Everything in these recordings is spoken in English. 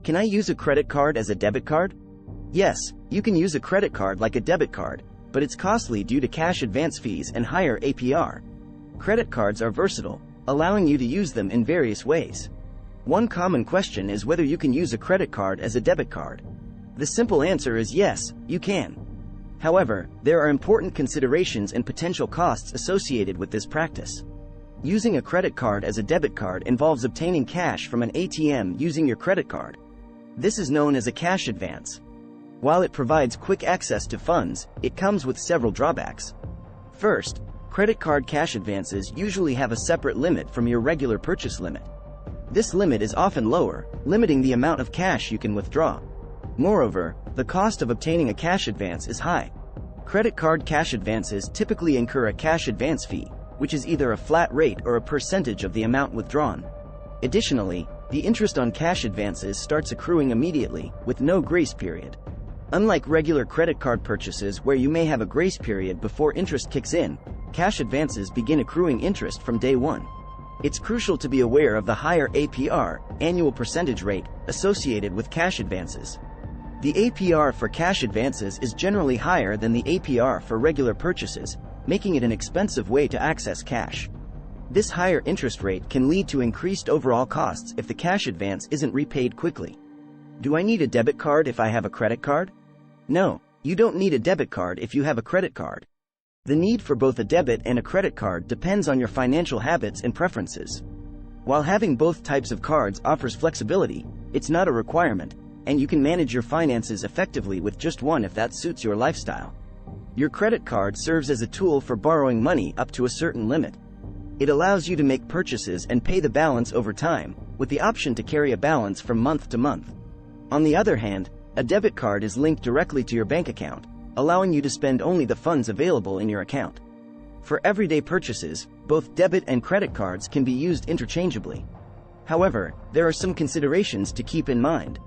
Can I use a credit card as a debit card? Yes, you can use a credit card like a debit card, but it's costly due to cash advance fees and higher APR. Credit cards are versatile, allowing you to use them in various ways. One common question is whether you can use a credit card as a debit card. The simple answer is yes, you can. However, there are important considerations and potential costs associated with this practice. Using a credit card as a debit card involves obtaining cash from an ATM using your credit card. This is known as a cash advance. While it provides quick access to funds, it comes with several drawbacks. First, credit card cash advances usually have a separate limit from your regular purchase limit. This limit is often lower, limiting the amount of cash you can withdraw. Moreover, the cost of obtaining a cash advance is high. Credit card cash advances typically incur a cash advance fee, which is either a flat rate or a percentage of the amount withdrawn. Additionally, the interest on cash advances starts accruing immediately, with no grace period. Unlike regular credit card purchases where you may have a grace period before interest kicks in, cash advances begin accruing interest from day one. It's crucial to be aware of the higher APR, annual percentage rate, associated with cash advances. The APR for cash advances is generally higher than the APR for regular purchases, making it an expensive way to access cash. This higher interest rate can lead to increased overall costs if the cash advance isn't repaid quickly. Do I need a debit card if I have a credit card? No, you don't need a debit card if you have a credit card. The need for both a debit and a credit card depends on your financial habits and preferences. While having both types of cards offers flexibility, it's not a requirement, and you can manage your finances effectively with just one if that suits your lifestyle. Your credit card serves as a tool for borrowing money up to a certain limit. It allows you to make purchases and pay the balance over time, with the option to carry a balance from month to month. On the other hand, a debit card is linked directly to your bank account, allowing you to spend only the funds available in your account. For everyday purchases, both debit and credit cards can be used interchangeably. However, there are some considerations to keep in mind.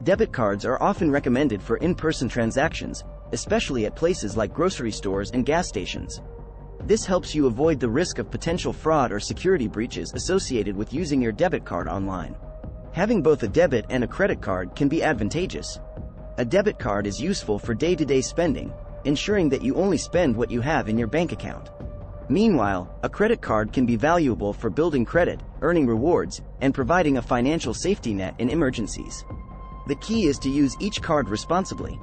Debit cards are often recommended for in-person transactions, especially at places like grocery stores and gas stations. This helps you avoid the risk of potential fraud or security breaches associated with using your debit card online. Having both a debit and a credit card can be advantageous. A debit card is useful for day-to-day spending, ensuring that you only spend what you have in your bank account. Meanwhile, a credit card can be valuable for building credit, earning rewards, and providing a financial safety net in emergencies. The key is to use each card responsibly.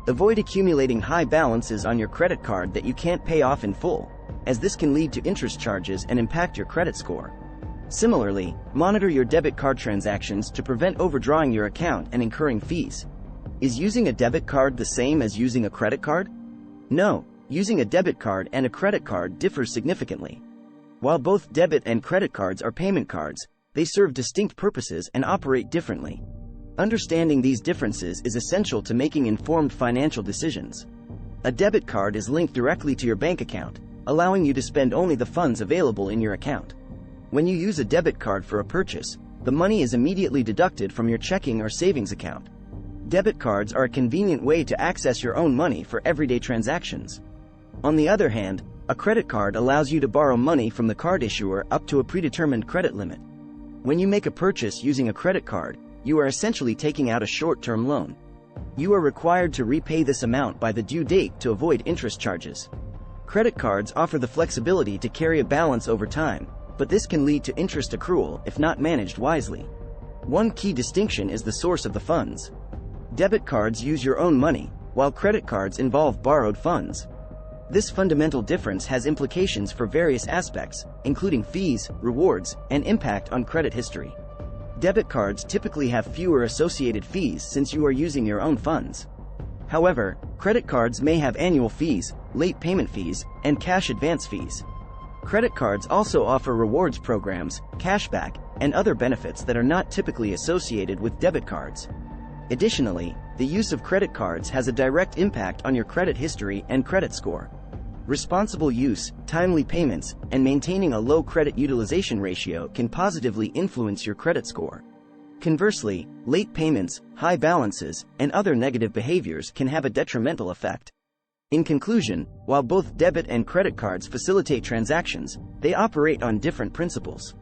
Avoid accumulating high balances on your credit card that you can't pay off in full, as this can lead to interest charges and impact your credit score. Similarly, monitor your debit card transactions to prevent overdrawing your account and incurring fees. Is using a debit card the same as using a credit card? No, using a debit card and a credit card differs significantly. While both debit and credit cards are payment cards, they serve distinct purposes and operate differently. Understanding these differences is essential to making informed financial decisions. A debit card is linked directly to your bank account, allowing you to spend only the funds available in your account. When you use a debit card for a purchase, the money is immediately deducted from your checking or savings account. Debit cards are a convenient way to access your own money for everyday transactions. On the other hand, a credit card allows you to borrow money from the card issuer up to a predetermined credit limit. When you make a purchase using a credit card, you are essentially taking out a short-term loan. You are required to repay this amount by the due date to avoid interest charges. Credit cards offer the flexibility to carry a balance over time, but this can lead to interest accrual if not managed wisely. One key distinction is the source of the funds. Debit cards use your own money, while credit cards involve borrowed funds. This fundamental difference has implications for various aspects, including fees, rewards, and impact on credit history. Debit cards typically have fewer associated fees since you are using your own funds. However, credit cards may have annual fees, late payment fees, and cash advance fees. Credit cards also offer rewards programs, cashback, and other benefits that are not typically associated with debit cards. Additionally, the use of credit cards has a direct impact on your credit history and credit score. Responsible use, timely payments, and maintaining a low credit utilization ratio can positively influence your credit score. Conversely, late payments, high balances, and other negative behaviors can have a detrimental effect. In conclusion, while both debit and credit cards facilitate transactions, they operate on different principles.